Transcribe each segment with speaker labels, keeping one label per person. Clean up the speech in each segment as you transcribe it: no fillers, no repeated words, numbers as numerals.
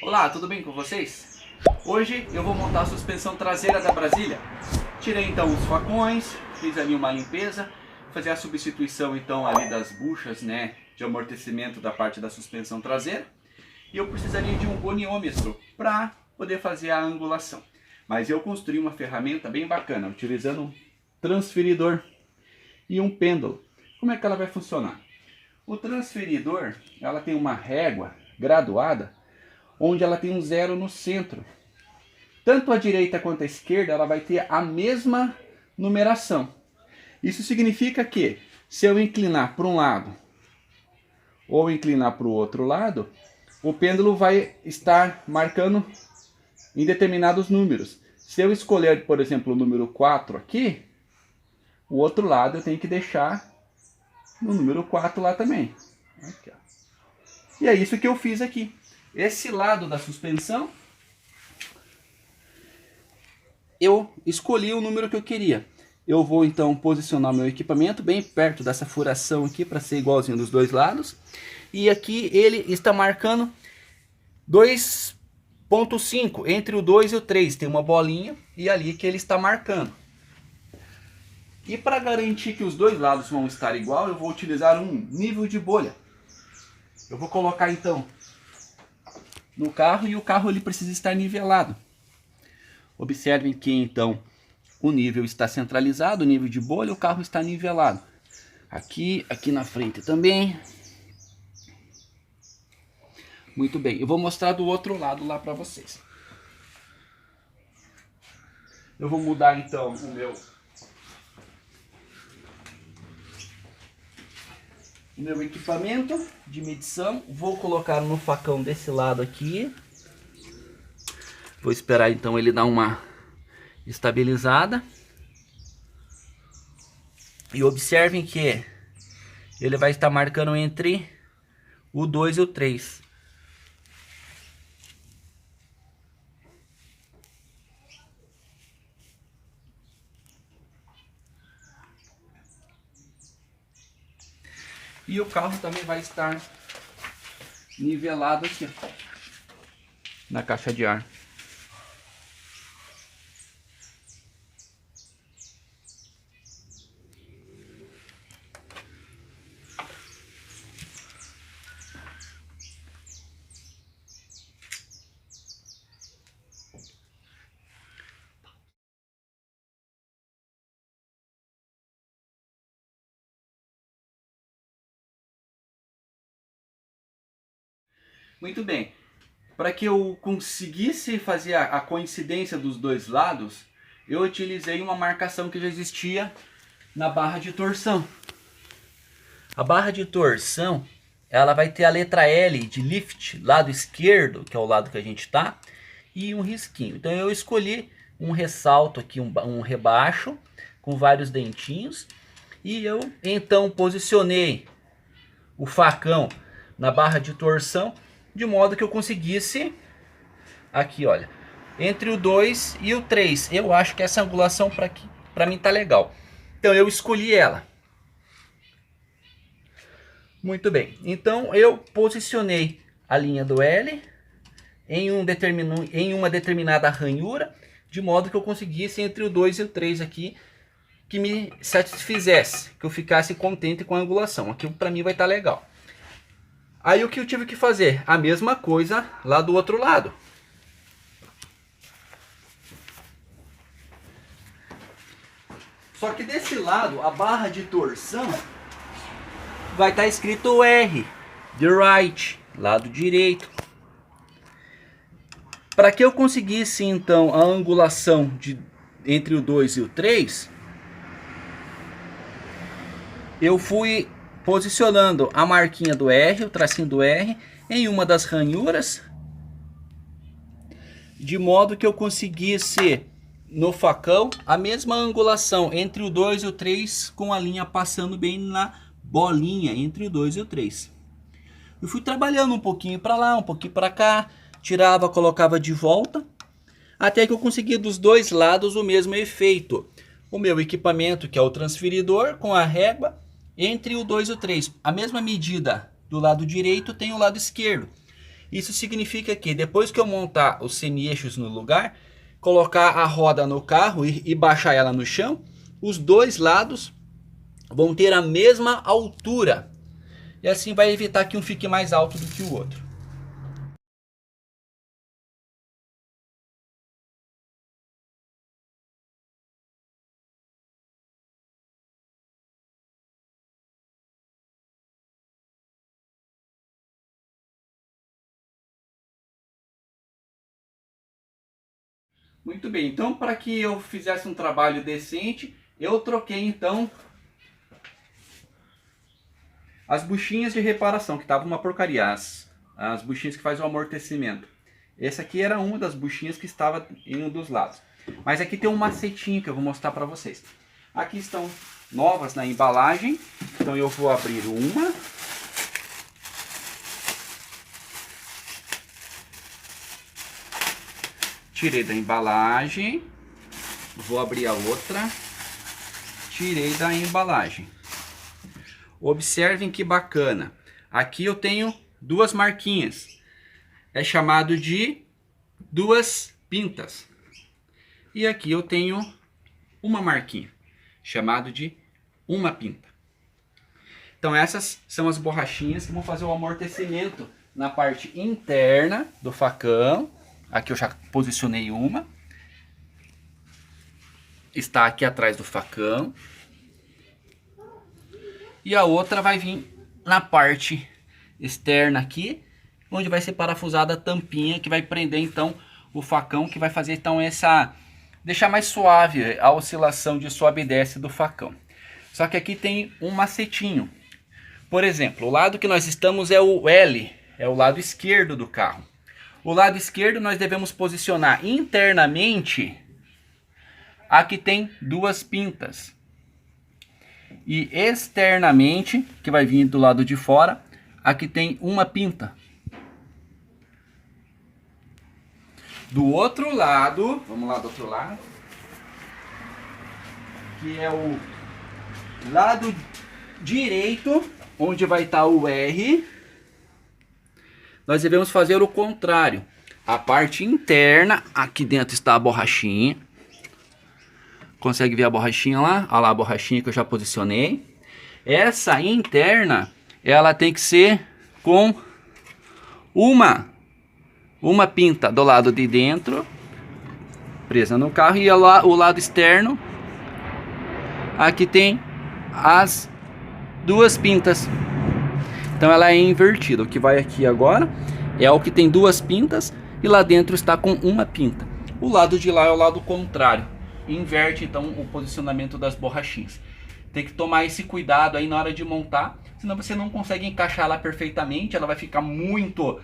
Speaker 1: Olá, tudo bem com vocês? Hoje eu vou montar a suspensão traseira da Brasília. Tirei então os facões, fiz ali uma limpeza, fazer a substituição então ali das buchas, né, de amortecimento da parte da suspensão traseira. E eu precisaria de um goniômetro para poder fazer a angulação. Mas eu construí uma ferramenta bem bacana, utilizando um transferidor e um pêndulo. Como é que ela vai funcionar? O transferidor, ela tem uma régua graduada, onde ela tem um zero no centro. Tanto a direita quanto a esquerda, ela vai ter a mesma numeração. Isso significa que, se eu inclinar para um lado ou inclinar para o outro lado, o pêndulo vai estar marcando em determinados números. Se eu escolher, por exemplo, o número 4 aqui, o outro lado eu tenho que deixar no número 4 lá também. Aqui, ó. E é isso que eu fiz aqui. Esse lado da suspensão, eu escolhi o número que eu queria. Eu vou então posicionar meu equipamento bem perto dessa furação aqui para ser igualzinho dos dois lados. E aqui ele está marcando 2.5, entre o 2 e o 3. Tem uma bolinha e ali que ele está marcando. E para garantir que os dois lados vão estar igual, eu vou utilizar um nível de bolha. Eu vou colocar então no carro e o carro ele precisa estar nivelado. Observem que então o nível está centralizado, o nível de bolha, o carro está nivelado. Aqui na frente também. Muito bem, eu vou mostrar do outro lado lá para vocês. Eu vou mudar então o meu equipamento de medição. Vou colocar no facão desse lado aqui. Vou esperar então ele dar uma estabilizada. E observem que ele vai estar marcando entre o 2 e o 3. E o carro também vai estar nivelado aqui, ó, na caixa de ar. Muito bem, para que eu conseguisse fazer a coincidência dos dois lados, eu utilizei uma marcação que já existia na barra de torção. A barra de torção, ela vai ter a letra L de lift, lado esquerdo, que é o lado que a gente está, e um risquinho. Então eu escolhi um ressalto aqui, um rebaixo, com vários dentinhos, e eu então posicionei o facão na barra de torção, de modo que eu conseguisse, aqui olha, entre o 2 e o 3. Eu acho que essa angulação para mim tá legal. Então eu escolhi ela. Muito bem, então eu posicionei a linha do L em uma determinada ranhura, de modo que eu conseguisse entre o 2 e o 3 aqui, que me satisfizesse, que eu ficasse contente com a angulação. Aqui para mim vai estar legal. Aí o que eu tive que fazer? A mesma coisa lá do outro lado. Só que desse lado, a barra de torção vai estar escrito R, the right, lado direito. Para que eu conseguisse então a angulação entre o 2 e o 3, eu fui posicionando a marquinha do R, o tracinho do R, em uma das ranhuras, de modo que eu conseguisse no facão a mesma angulação entre o 2 e o 3, com a linha passando bem na bolinha entre o 2 e o 3. Eu fui trabalhando um pouquinho para lá, um pouquinho para cá, tirava, colocava de volta, até que eu consegui dos dois lados o mesmo efeito. O meu equipamento, que é o transferidor, com a régua, entre o 2 e o 3. A mesma medida do lado direito tem o lado esquerdo. Isso significa que depois que eu montar os semi-eixos no lugar, colocar a roda no carro e baixar ela no chão, os dois lados vão ter a mesma altura. E assim vai evitar que um fique mais alto do que o outro. Muito bem, então para que eu fizesse um trabalho decente, eu troquei então as buchinhas de reparação, que estavam uma porcaria, as buchinhas que fazem o amortecimento. Essa aqui era uma das buchinhas que estava em um dos lados. Mas aqui tem um macetinho que eu vou mostrar para vocês. Aqui estão novas na embalagem, então eu vou abrir uma. Tirei da embalagem, vou abrir a outra, tirei da embalagem. Observem que bacana, aqui eu tenho duas marquinhas, é chamado de duas pintas. E aqui eu tenho uma marquinha, chamado de uma pinta. Então essas são as borrachinhas que vão fazer o amortecimento na parte interna do facão. Aqui eu já posicionei uma. Está aqui atrás do facão. E a outra vai vir na parte externa aqui, onde vai ser parafusada a tampinha que vai prender então o facão, que vai fazer então deixar mais suave a oscilação de sobe e desce do facão. Só que aqui tem um macetinho. Por exemplo, o lado que nós estamos é o L, é o lado esquerdo do carro. O lado esquerdo nós devemos posicionar internamente. Aqui tem duas pintas. E externamente, que vai vir do lado de fora, aqui tem uma pinta. Do outro lado, vamos lá do outro lado, que é o lado direito, onde vai estar o R. Nós devemos fazer o contrário. A parte interna, aqui dentro está a borrachinha. Consegue ver a borrachinha lá? Olha lá a borrachinha que eu já posicionei. Essa interna, ela tem que ser com uma pinta do lado de dentro, presa no carro. E o lado externo, aqui tem as duas pintas. Então ela é invertida. O que vai aqui agora é o que tem duas pintas e lá dentro está com uma pinta. O lado de lá é o lado contrário. Inverte então o posicionamento das borrachinhas. Tem que tomar esse cuidado aí na hora de montar, senão você não consegue encaixar ela perfeitamente. Ela vai ficar muito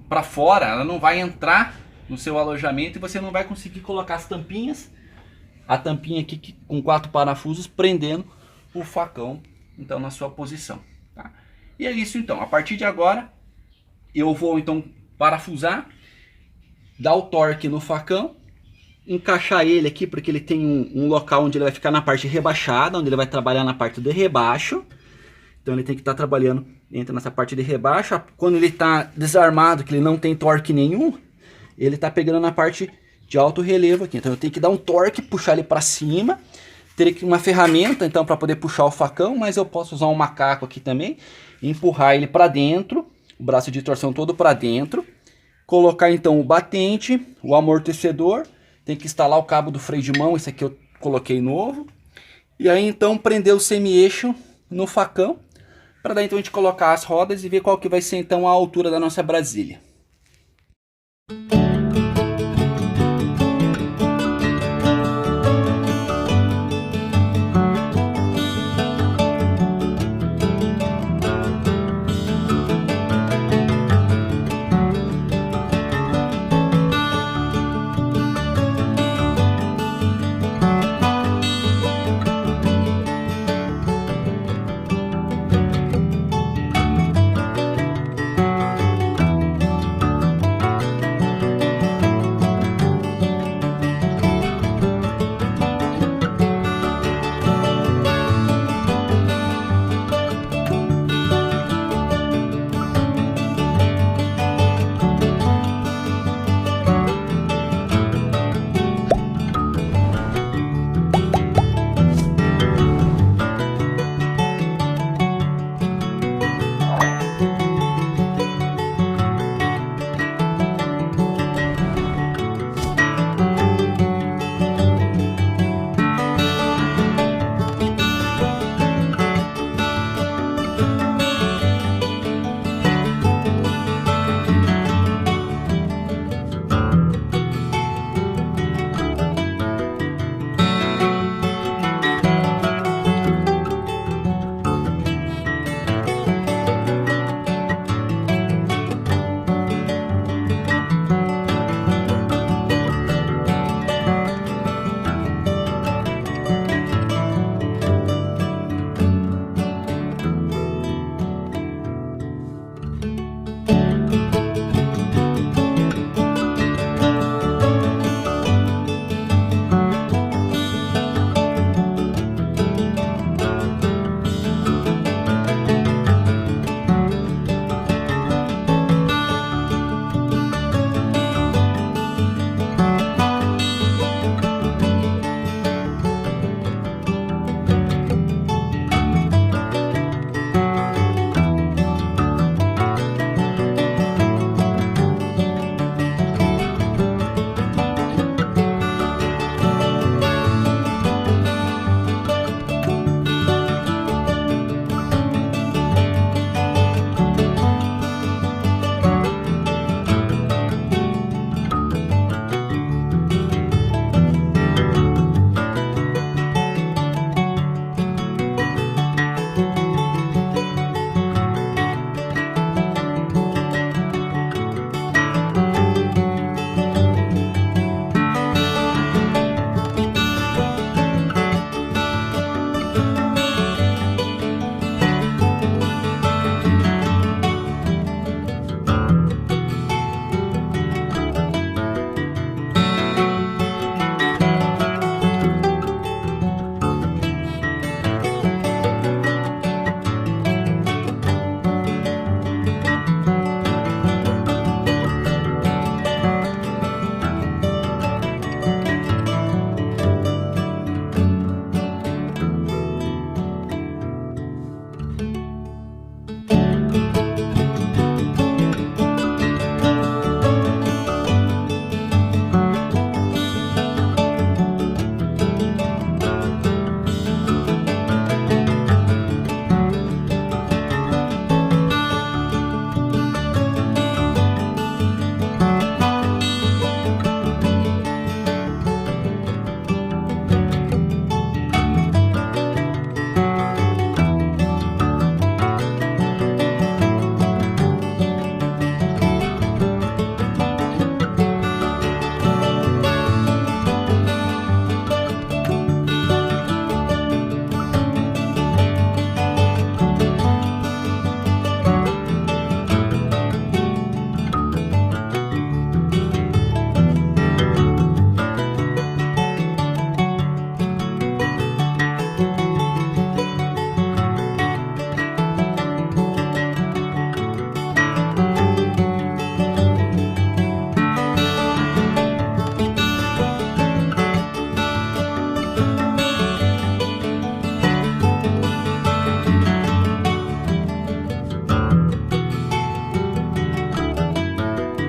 Speaker 1: para fora, ela não vai entrar no seu alojamento e você não vai conseguir colocar as tampinhas. A tampinha aqui com 4 parafusos prendendo o facão então na sua posição. Tá? E é isso então. A partir de agora eu vou então parafusar, dar o torque no facão, encaixar ele aqui porque ele tem um local onde ele vai ficar na parte rebaixada, onde ele vai trabalhar na parte do rebaixo. Então ele tem que estar trabalhando dentro nessa parte de rebaixo. Quando ele está desarmado, que ele não tem torque nenhum, ele está pegando na parte de alto relevo aqui. Então eu tenho que dar um torque, puxar ele para cima. Teria que uma ferramenta então para poder puxar o facão, mas eu posso usar um macaco aqui também, empurrar ele para dentro, o braço de torção todo para dentro, colocar então o batente, o amortecedor, tem que instalar o cabo do freio de mão, esse aqui eu coloquei novo, e aí então prender o semi-eixo no facão, para daí então a gente colocar as rodas e ver qual que vai ser então a altura da nossa Brasília.